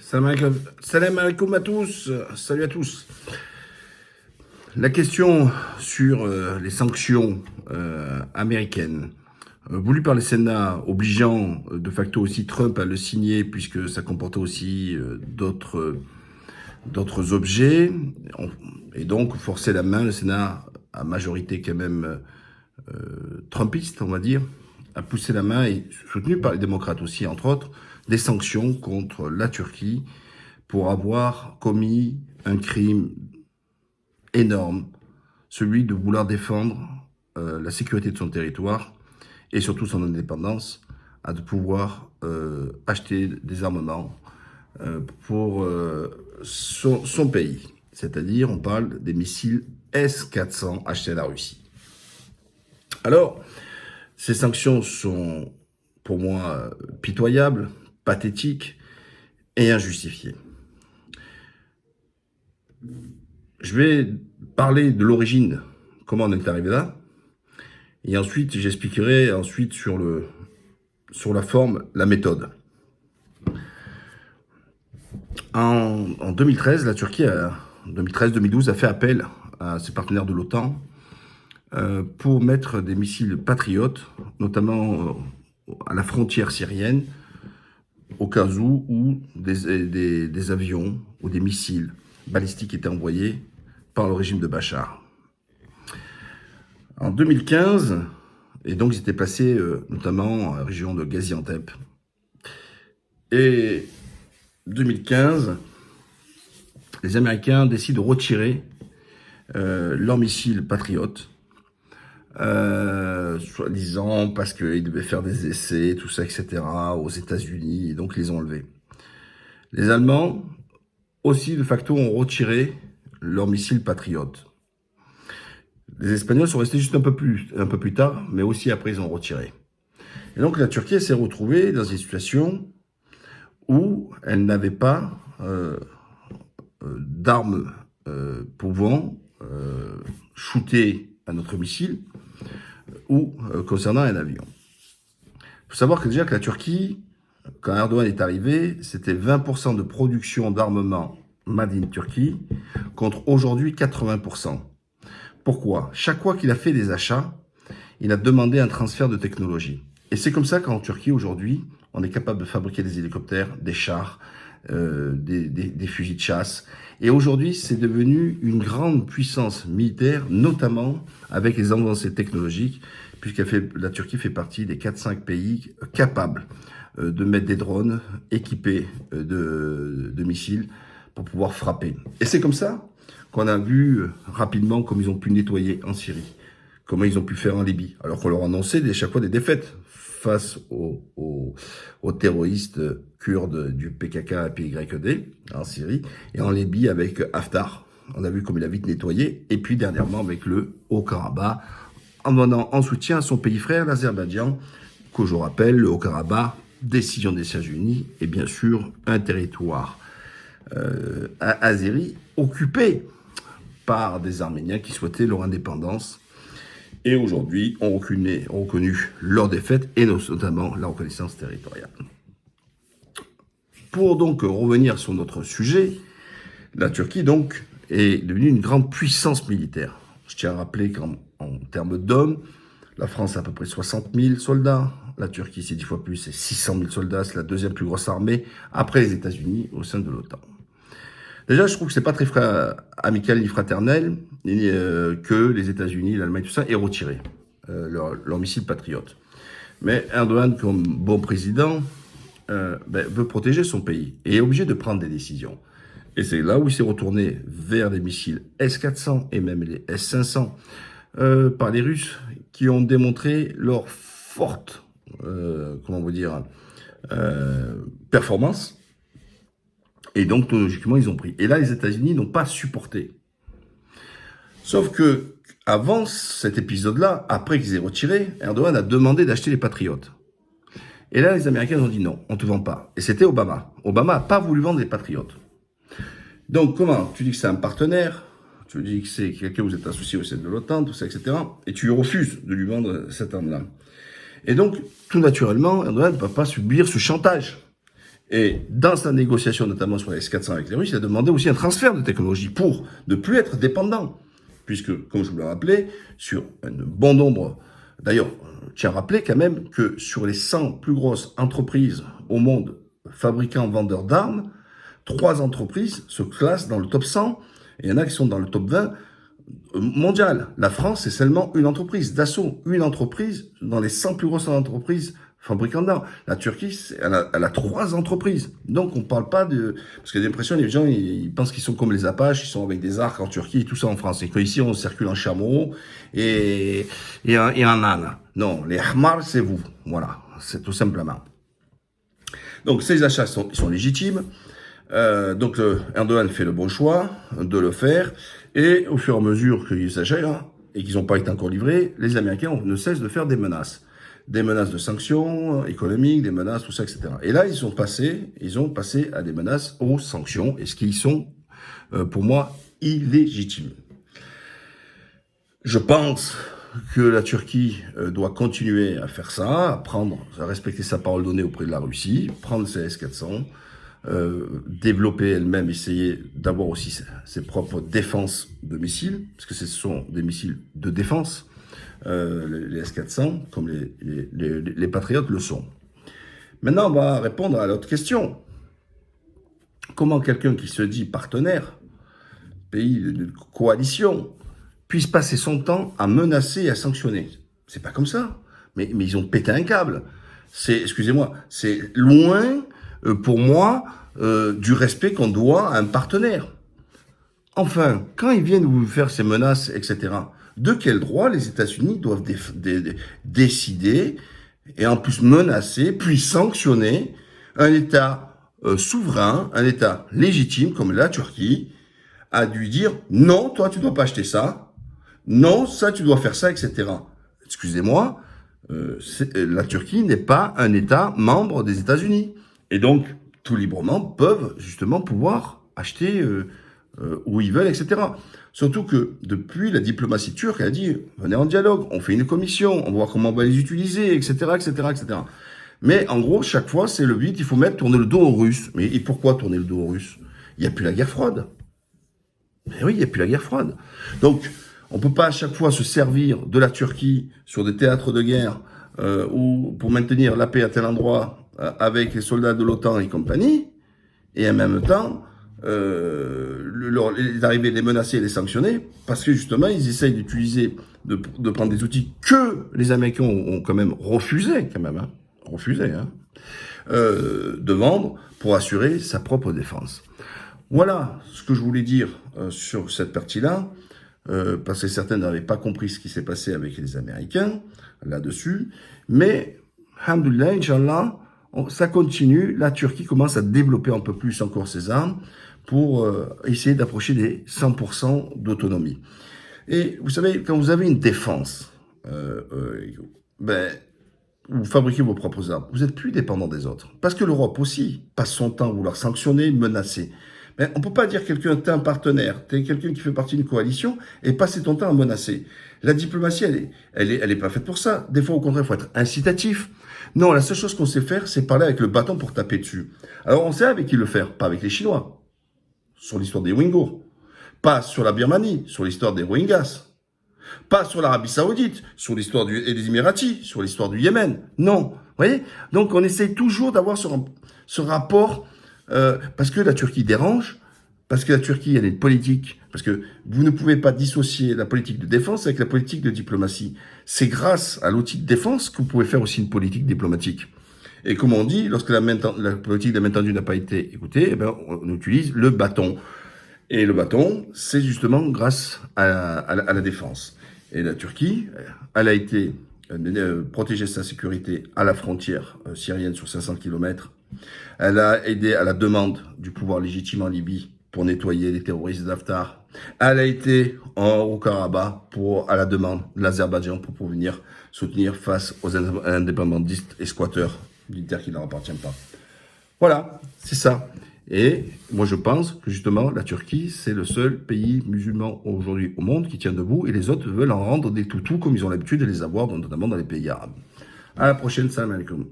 Salam alaikum à tous. Salut à tous. La question sur les sanctions américaines voulues par le Sénat, obligeant de facto aussi Trump à le signer puisque ça comportait aussi d'autres objets, et donc forcer la main, le Sénat à majorité quand même trumpiste, on va dire, a poussé la main, et soutenu par les démocrates aussi, entre autres, des sanctions contre la Turquie pour avoir commis un crime énorme, celui de vouloir défendre la sécurité de son territoire et surtout son indépendance, à de pouvoir acheter des armements pour son pays. C'est-à-dire, on parle des missiles S-400 achetés à la Russie. Alors, ces sanctions sont, pour moi, pitoyables, pathétiques et injustifiées. Je vais parler de l'origine, comment on est arrivé là, et ensuite j'expliquerai sur la forme, la méthode. En 2013, la Turquie, 2013-2012, a fait appel à ses partenaires de l'OTAN pour mettre des missiles patriotes, notamment à la frontière syrienne, au cas où des avions ou des missiles balistiques étaient envoyés par le régime de Bachar. En 2015, et donc ils étaient placés notamment en région de Gaziantep. Et 2015, les Américains décident de retirer leurs missiles patriotes, soi-disant parce qu'ils devaient faire des essais, tout ça, etc., aux États-Unis, et donc ils les ont enlevés. Les Allemands aussi, de facto, ont retiré leurs missiles patriotes. Les Espagnols sont restés juste un peu plus tard, mais aussi après ils ont retiré. Et donc la Turquie s'est retrouvée dans une situation où elle n'avait pas d'armes pouvant shooter à notre missile ou concernant un avion. Il faut savoir que déjà que la Turquie, quand Erdogan est arrivé, c'était 20% de production d'armement made in Turquie contre aujourd'hui 80%. Pourquoi? Chaque fois qu'il a fait des achats, il a demandé un transfert de technologie. Et c'est comme ça qu'en Turquie, aujourd'hui, on est capable de fabriquer des hélicoptères, des chars, des fusils de chasse. Et aujourd'hui, c'est devenu une grande puissance militaire, notamment avec les avancées technologiques, puisque la Turquie fait partie des 4-5 pays capables de mettre des drones équipés de missiles pour pouvoir frapper. Et c'est comme ça qu'on a vu rapidement comment ils ont pu nettoyer en Syrie, comment ils ont pu faire en Libye, alors qu'on leur annonçait chaque fois des défaites face aux terroristes kurdes du PKK et PYD en Syrie, et en Libye avec Haftar. On a vu comme il a vite nettoyé, et puis dernièrement avec le Haut-Karabakh, en donnant en soutien à son pays frère, l'Azerbaïdjan, que je rappelle, le Haut-Karabakh, décision des États-Unis, et bien sûr un territoire azéri occupé par des Arméniens qui souhaitaient leur indépendance, et aujourd'hui ont reconnu leur défaite, et notamment la reconnaissance territoriale. Pour donc revenir sur notre sujet, la Turquie donc est devenue une grande puissance militaire. Je tiens à rappeler qu'en termes d'hommes, la France a à peu près 60 000 soldats, la Turquie c'est 10 fois plus, c'est 600 000 soldats, c'est la deuxième plus grosse armée après les États-Unis au sein de l'OTAN. Déjà, je trouve que c'est pas très amical ni fraternel que les États-Unis, l'Allemagne, tout ça, aient retiré leurs missiles patriotes. Mais Erdogan, comme bon président, veut protéger son pays et est obligé de prendre des décisions. Et c'est là où il s'est retourné vers les missiles S-400 et même les S-500 par les Russes, qui ont démontré leur forte, performance. Et donc, logiquement, ils ont pris. Et là, les États-Unis n'ont pas supporté. Sauf que, avant cet épisode-là, après qu'ils aient retiré, Erdogan a demandé d'acheter les Patriotes. Et là, les Américains ont dit non, on ne te vend pas. Et c'était Obama. Obama n'a pas voulu vendre les Patriotes. Donc, comment? Tu dis que c'est un partenaire, tu dis que c'est quelqu'un que vous êtes associé au sein de l'OTAN, tout ça, etc. Et tu refuses de lui vendre cette arme-là. Et donc, tout naturellement, Erdogan ne va pas subir ce chantage. Et dans sa négociation, notamment sur les S-400 avec les Russes, il a demandé aussi un transfert de technologie pour ne plus être dépendant. Puisque, comme je vous l'ai rappelé, sur un bon nombre... D'ailleurs, je tiens à rappeler quand même que sur les 100 plus grosses entreprises au monde, fabricants, vendeurs d'armes, 3 entreprises se classent dans le top 100, et il y en a qui sont dans le top 20 mondial. La France, c'est seulement une entreprise, Dassault, une entreprise dans les 100 plus grosses entreprises fabricants d'armes. La Turquie, elle a 3 entreprises. Donc, on parle pas de... Parce que j'ai l'impression, les gens, ils pensent qu'ils sont comme les Apaches, ils sont avec des arcs en Turquie et tout ça en France. Et qu'ici, on circule en chameau et en âne. Non, les Ahmar, c'est vous. Voilà, c'est tout simplement. Donc, ces achats sont légitimes. Donc, Erdogan fait le bon choix de le faire. Et au fur et à mesure qu'ils s'achètent et qu'ils n'ont pas été encore livrés, les Américains ne cessent de faire des menaces. Des menaces de sanctions économiques, des menaces, tout ça, etc. Et là, ils ont passé à des menaces aux sanctions, et ce qui sont, pour moi, illégitimes. Je pense que la Turquie doit continuer à faire ça, à respecter sa parole donnée auprès de la Russie, prendre ses S-400, développer elle-même, essayer d'avoir aussi ses propres défenses de missiles, parce que ce sont des missiles de défense, les S-400, comme les Patriotes le sont. Maintenant, on va répondre à l'autre question. Comment quelqu'un qui se dit partenaire, pays de coalition, puisse passer son temps à menacer et à sanctionner? C'est pas comme ça. Mais ils ont pété un câble. Excusez-moi, c'est loin, pour moi, du respect qu'on doit à un partenaire. Enfin, quand ils viennent vous faire ces menaces, etc., de quel droit les États-Unis doivent décider, et en plus menacer, puis sanctionner un État souverain, un État légitime comme la Turquie, à lui dire « Non, toi, tu dois pas acheter ça. Non, ça, tu dois faire ça, etc. » Excusez-moi, la Turquie n'est pas un État membre des États-Unis. Et donc, tout librement, peuvent justement pouvoir acheter où ils veulent, etc. Surtout que depuis, la diplomatie turque a dit « Venez en dialogue, on fait une commission, on va voir comment on va les utiliser, etc. etc., etc. » Mais en gros, chaque fois, c'est le but, il faut tourner le dos aux Russes. Mais et pourquoi tourner le dos aux Russes? Il n'y a plus la guerre froide. Mais oui, il n'y a plus la guerre froide. Donc, on ne peut pas à chaque fois se servir de la Turquie sur des théâtres de guerre ou pour maintenir la paix à tel endroit avec les soldats de l'OTAN et compagnie, et en même temps, d'arriver à les menacer et les sanctionner, parce que justement, ils essayent d'utiliser, de prendre des outils que les Américains ont quand même refusé, de vendre pour assurer sa propre défense. Voilà ce que je voulais dire sur cette partie-là, parce que certains n'avaient pas compris ce qui s'est passé avec les Américains là-dessus, mais, alhamdoulilah, Inch'Allah, ça continue, la Turquie commence à développer un peu plus encore ses armes pour essayer d'approcher des 100% d'autonomie. Et vous savez, quand vous avez une défense, vous fabriquez vos propres armes, vous n'êtes plus dépendant des autres. Parce que l'Europe aussi passe son temps à vouloir sanctionner, menacer. Mais on ne peut pas dire quelqu'un, t'es un partenaire, t'es quelqu'un qui fait partie d'une coalition et passer ton temps à menacer. La diplomatie, elle est pas faite pour ça. Des fois, au contraire, il faut être incitatif. Non, la seule chose qu'on sait faire, c'est parler avec le bâton pour taper dessus. Alors, on sait avec qui le faire, pas avec les Chinois. Sur l'histoire des Ouïghours. Pas sur la Birmanie, sur l'histoire des Rohingyas. Pas sur l'Arabie Saoudite, sur l'histoire des Émiratis, sur l'histoire du Yémen. Non. Vous voyez? Donc, on essaye toujours d'avoir ce rapport, parce que la Turquie dérange, parce que la Turquie, elle est politique, parce que vous ne pouvez pas dissocier la politique de défense avec la politique de diplomatie. C'est grâce à l'outil de défense que vous pouvez faire aussi une politique diplomatique. Et comme on dit, lorsque la politique de la main tendue n'a pas été écoutée, eh ben, on utilise le bâton. Et le bâton, c'est justement grâce à la défense. Et la Turquie, elle a été protéger sa sécurité à la frontière syrienne sur 500 km. Elle a aidé à la demande du pouvoir légitime en Libye pour nettoyer les terroristes d'Haftar. Elle a été en Haut-Karabakh à la demande de l'Azerbaïdjan pour venir soutenir face aux indépendantistes et squatteurs d'une terre qui ne leur appartient pas. Voilà, c'est ça. Et moi, je pense que justement, la Turquie, c'est le seul pays musulman aujourd'hui au monde qui tient debout et les autres veulent en rendre des toutous comme ils ont l'habitude de les avoir, notamment dans les pays arabes. À la prochaine, salam alaikum.